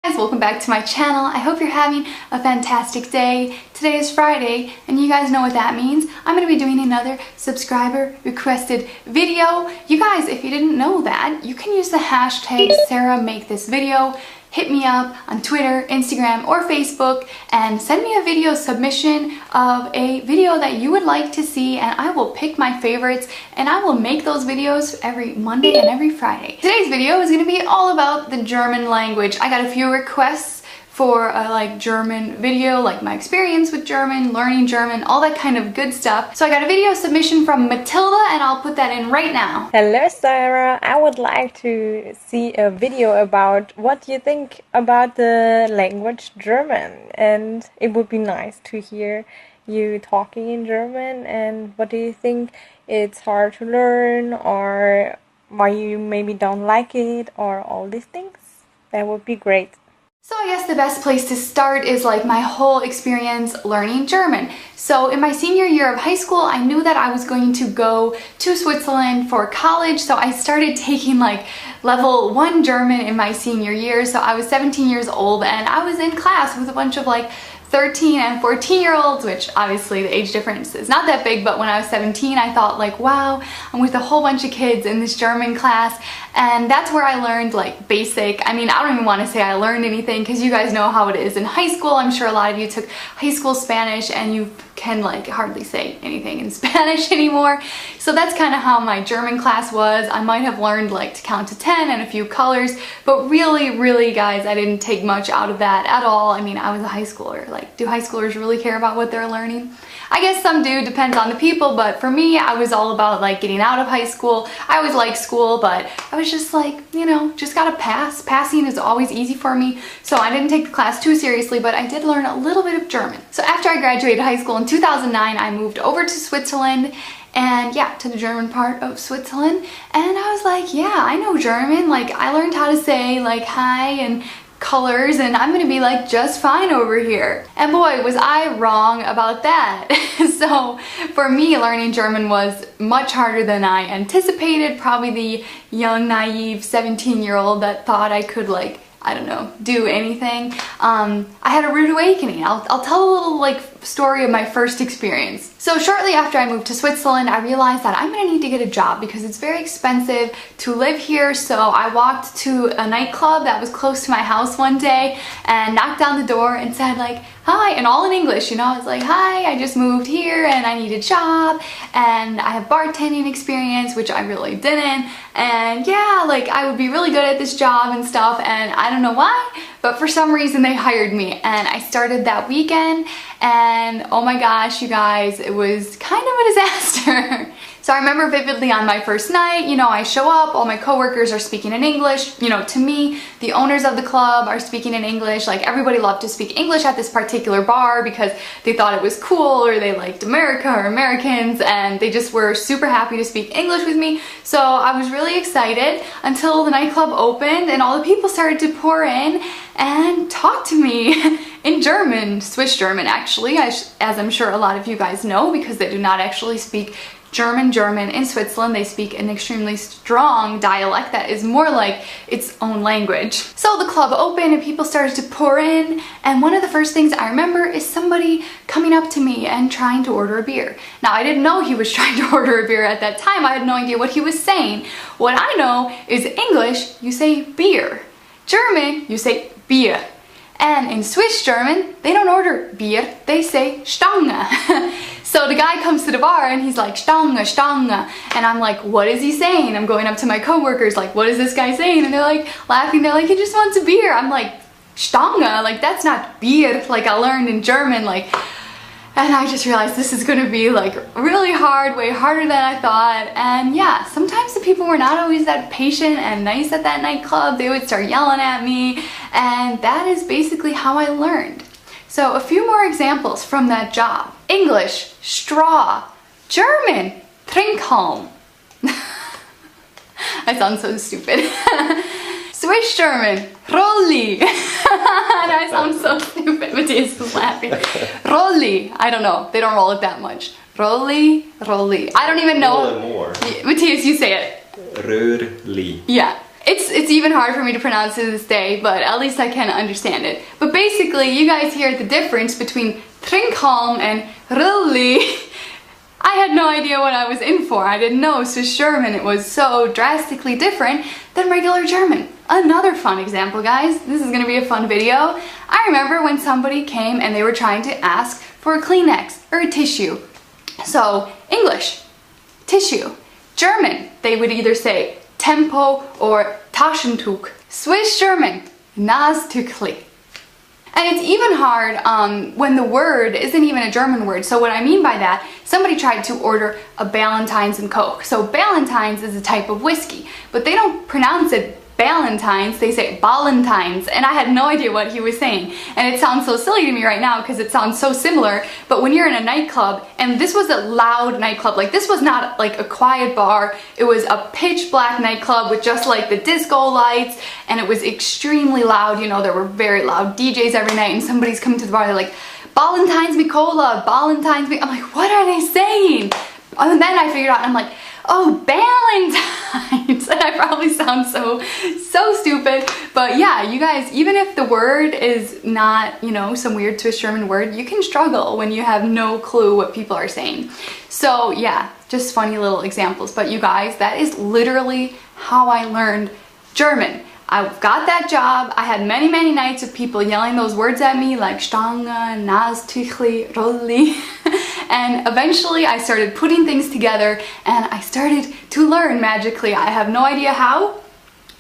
Guys, welcome back to my channel. I hope you're having a fantastic day. Today is Friday, and you guys know what that means. I'm going to be doing another subscriber requested video. You guys, if you didn't know that, you can use the hashtag SarahMakeThisVideo. Hit me up on Twitter, Instagram, or Facebook and send me a video submission of a video that you would like to see, and I will pick my favorites and I will make those videos every Monday and every Friday. Today's video is going to be all about the German language. I got a few requests for a German video, like my experience with German, learning German, all that kind of good stuff. So I got a video submission from Matilda and I'll put that in right now. Hello Sarah, I would like to see a video about what you think about the language German, and it would be nice to hear you talking in German. And what do you think, it's hard to learn, or why you maybe don't like it, or all these things? That would be great. So I guess the best place to start is my whole experience learning German. So in my senior year of high school, I knew that I was going to go to Switzerland for college, so I started taking level 1 German in my senior year. So I was 17 years old and I was in class with a bunch of 13 and 14-year-olds, which obviously the age difference is not that big, but when I was 17 I thought wow, I'm with a whole bunch of kids in this German class, and that's where I learned basic. I mean, I don't even want to say I learned anything because you guys know how it is in high school. I'm sure a lot of you took high school Spanish and you can hardly say anything in Spanish anymore. So that's kind of how my German class was. I might have learned to count to 10 and a few colors, but really guys, I didn't take much out of that at all. I mean, I was a high schooler. Do high schoolers really care about what they're learning? I guess some do, depends on the people, but for me, I was all about getting out of high school. I always liked school, but I was just just gotta pass. Passing is always easy for me, so I didn't take the class too seriously, but I did learn a little bit of German. So after I graduated high school in 2009, I moved over to Switzerland, and yeah, to the German part of Switzerland, and I was yeah, I know German. I learned how to say hi and colors, and I'm gonna be just fine over here. And boy, was I wrong about that. So for me, learning German was much harder than I anticipated. Probably the young, naive 17-year-old that thought I could I don't know, do anything. I had a rude awakening. I'll tell a little story of my first experience. So shortly after I moved to Switzerland, I realized that I'm gonna need to get a job because it's very expensive to live here. So I walked to a nightclub that was close to my house one day and knocked down the door and said hi, and all in English, you know. I was hi, I just moved here and I need a job and I have bartending experience, which I really didn't, and yeah, I would be really good at this job and stuff, and I don't know why, but for some reason they hired me, and I started that weekend, and oh my gosh, you guys, it was kind of a disaster. So I remember vividly on my first night, I show up, all my coworkers are speaking in English. To me, the owners of the club are speaking in English. Everybody loved to speak English at this particular bar because they thought it was cool, or they liked America or Americans, and they just were super happy to speak English with me. So I was really excited until the nightclub opened and all the people started to pour in and talk to me in German, Swiss German actually, as I'm sure a lot of you guys know, because they do not actually speak German in Switzerland. They speak an extremely strong dialect that is more like its own language. So the club opened and people started to pour in, and one of the first things I remember is somebody coming up to me and trying to order a beer. Now, I didn't know he was trying to order a beer at that time. I had no idea what he was saying. What I know is English, you say beer. German, you say Bier. And in Swiss German, they don't order beer, they say Stange. So the guy comes to the bar and he's Stange, Stange. And I'm what is he saying? I'm going up to my coworkers what is this guy saying? And they're laughing, they're he just wants a beer. I'm Stange, that's not beer I learned in German, and I just realized this is gonna be really hard, way harder than I thought. And yeah, sometimes the people were not always that patient and nice at that nightclub. They would start yelling at me, and that is basically how I learned. So a few more examples from that job. English, straw. German, Trinkhalm. I sound so stupid. Swiss German, Rolli. And I sound so stupid. Matthias is laughing. Rolli. I don't know. They don't roll it that much. Rolli, Rolli. I don't even know. More. Matthias, you say it. Röhrli. Yeah. It's even hard for me to pronounce to this day, but at least I can understand it. But basically, you guys hear the difference between Trinkhalm and Rulli. I had no idea what I was in for. I didn't know Swiss German. It was so drastically different than regular German. Another fun example, guys. This is gonna be a fun video. I remember when somebody came and they were trying to ask for a Kleenex or a tissue. So, English, tissue. German, they would either say Tempo or Taschentuch. Swiss German, Nastückli. And it's even hard when the word isn't even a German word. So what I mean by that, somebody tried to order a Ballantines and Coke. So Ballantines is a type of whiskey, but they don't pronounce it Ballantines, they say Ballantines, and I had no idea what he was saying. And it sounds so silly to me right now because it sounds so similar, but when you're in a nightclub, and this was a loud nightclub, like this was not like a quiet bar, it was a pitch black nightclub with just like the disco lights, and it was extremely loud, you know, there were very loud DJs every night, and somebody's coming to the bar, they're like, Ballantines me cola, Ballantines me, I'm like, what are they saying? And then I figured out, and I'm like, oh, Ballantines! And I probably sound so stupid, but yeah, you guys, even if the word is not, you know, some weird Swiss German word, you can struggle when you have no clue what people are saying. So yeah, just funny little examples, but you guys, that is literally how I learned German. I got that job, I had many nights of people yelling those words at me like Stange, Nastückli, Rolli. And eventually I started putting things together and I started to learn magically. I have no idea how,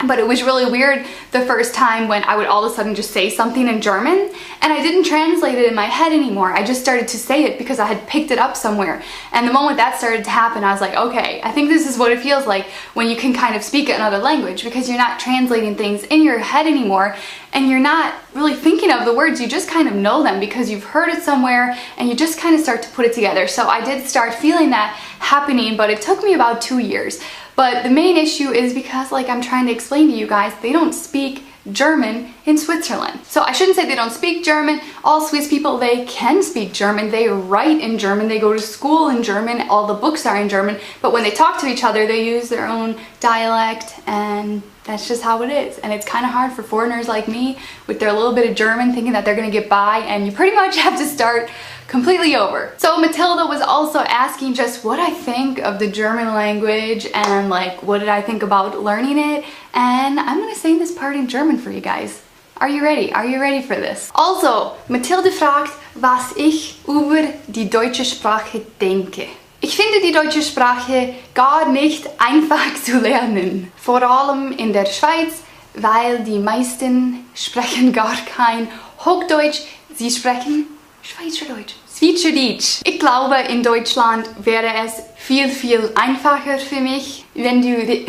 but it was really weird the first time when I would all of a sudden just say something in German and I didn't translate it in my head anymore. I just started to say it because I had picked it up somewhere. And the moment that started to happen, I was like, okay, I think this is what it feels like when you can kind of speak another language, because you're not translating things in your head anymore and you're not really thinking of the words, you just kind of know them because you've heard it somewhere and you just kind of start to put it together. So I did start feeling that happening, but it took me about 2 years. But the main issue is because, like I'm trying to explain to you guys, they don't speak German in Switzerland. So I shouldn't say they don't speak German. All Swiss people, they can speak German. They write in German. They go to school in German. All the books are in German. But when they talk to each other, they use their own dialect, and that's just how it is. And it's kind of hard for foreigners like me with their little bit of German thinking that they're going to get by, and you pretty much have to start completely over. So Matilda was also asking just what I think of the German language and like what did I think about learning it, and I'm gonna sing this part in German for you guys. Are you ready? Are you ready for this? Also, Mathilde fragt, was ich über die deutsche Sprache denke. Ich finde die deutsche Sprache gar nicht einfach zu lernen. Vor allem in der Schweiz, weil die meisten sprechen gar kein Hochdeutsch, sie sprechen Schweizerdeutsch. Schweizerdeutsch. Ich glaube, in Deutschland wäre es viel einfacher für mich, wenn du...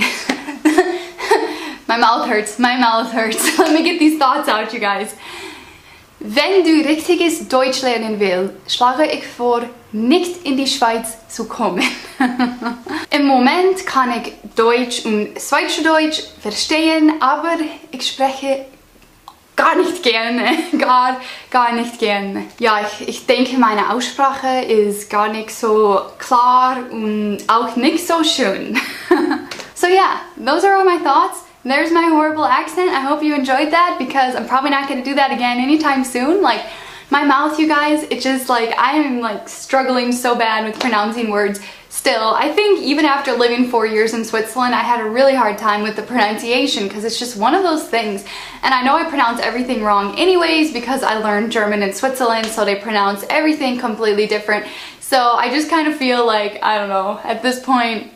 My mouth hurts. Let me get these thoughts out, you guys. Wenn du richtiges Deutsch lernen willst, schlage ich vor, nicht in die Schweiz zu kommen. Im Moment kann ich Deutsch und Schweizerdeutsch verstehen, aber ich spreche gar nicht gerne. Gar nicht gerne. Ja, ich denke, meine Aussprache ist gar nicht so klar und auch nicht so schön. So yeah, those are all my thoughts. There's my horrible accent. I hope you enjoyed that because I'm probably not going to do that again anytime soon. Like, my mouth, you guys, it's just like, I am like struggling so bad with pronouncing words still. I think even after living 4 years in Switzerland, I had a really hard time with the pronunciation because it's just one of those things. And I know I pronounce everything wrong anyways because I learned German in Switzerland, so they pronounce everything completely different. So I just kind of feel like, I don't know, at this point,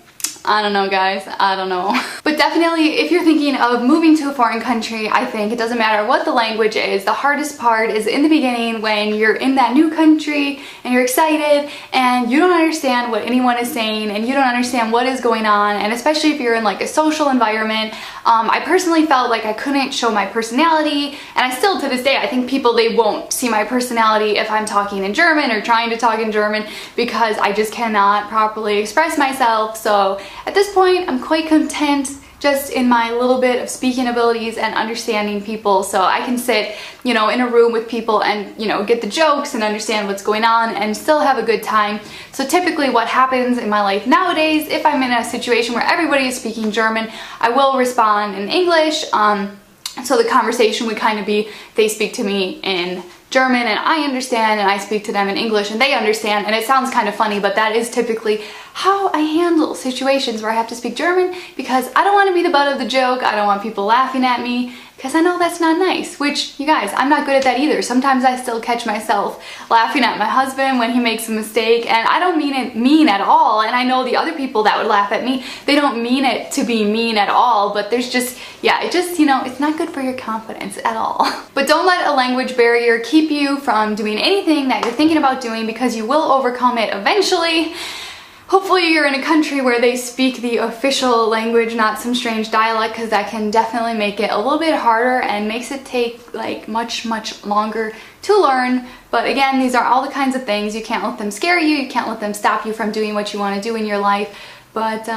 I don't know, guys, I don't know. But definitely, if you're thinking of moving to a foreign country, I think it doesn't matter what the language is. The hardest part is in the beginning when you're in that new country and you're excited and you don't understand what anyone is saying and you don't understand what is going on, and especially if you're in like a social environment. I personally felt like I couldn't show my personality, and I still to this day, I think people, they won't see my personality if I'm talking in German or trying to talk in German because I just cannot properly express myself. So at this point, I'm quite content just in my little bit of speaking abilities and understanding people. So I can sit, you know, in a room with people and, you know, get the jokes and understand what's going on and still have a good time. So typically what happens in my life nowadays, if I'm in a situation where everybody is speaking German, I will respond in English. So the conversation would kind of be, they speak to me in German and I understand, and I speak to them in English and they understand, and it sounds kind of funny, but that is typically how I handle situations where I have to speak German, because I don't want to be the butt of the joke. I don't want people laughing at me, because I know that's not nice, which, you guys, I'm not good at that either. Sometimes I still catch myself laughing at my husband when he makes a mistake, and I don't mean it mean at all, and I know the other people that would laugh at me, they don't mean it to be mean at all, but there's just, yeah, it just, you know, it's not good for your confidence at all. But don't let a language barrier keep you from doing anything that you're thinking about doing, because you will overcome it eventually. Hopefully you're in a country where they speak the official language, not some strange dialect, because that can definitely make it a little bit harder and makes it take like much longer to learn. But again, these are all the kinds of things. You can't let them scare you. You can't let them stop you from doing what you want to do in your life. But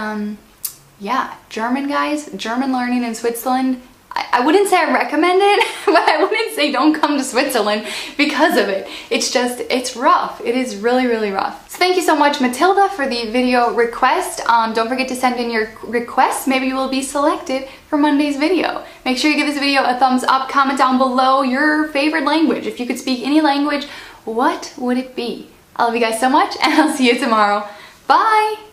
yeah, German, guys, German learning in Switzerland, I wouldn't say I recommend it, but I wouldn't say don't come to Switzerland because of it. It's just, it's rough. It is really rough. So thank you so much, Matilda, for the video request. Don't forget to send in your requests. Maybe you will be selected for Monday's video. Make sure you give this video a thumbs up. Comment down below your favorite language. If you could speak any language, what would it be? I love you guys so much, and I'll see you tomorrow. Bye!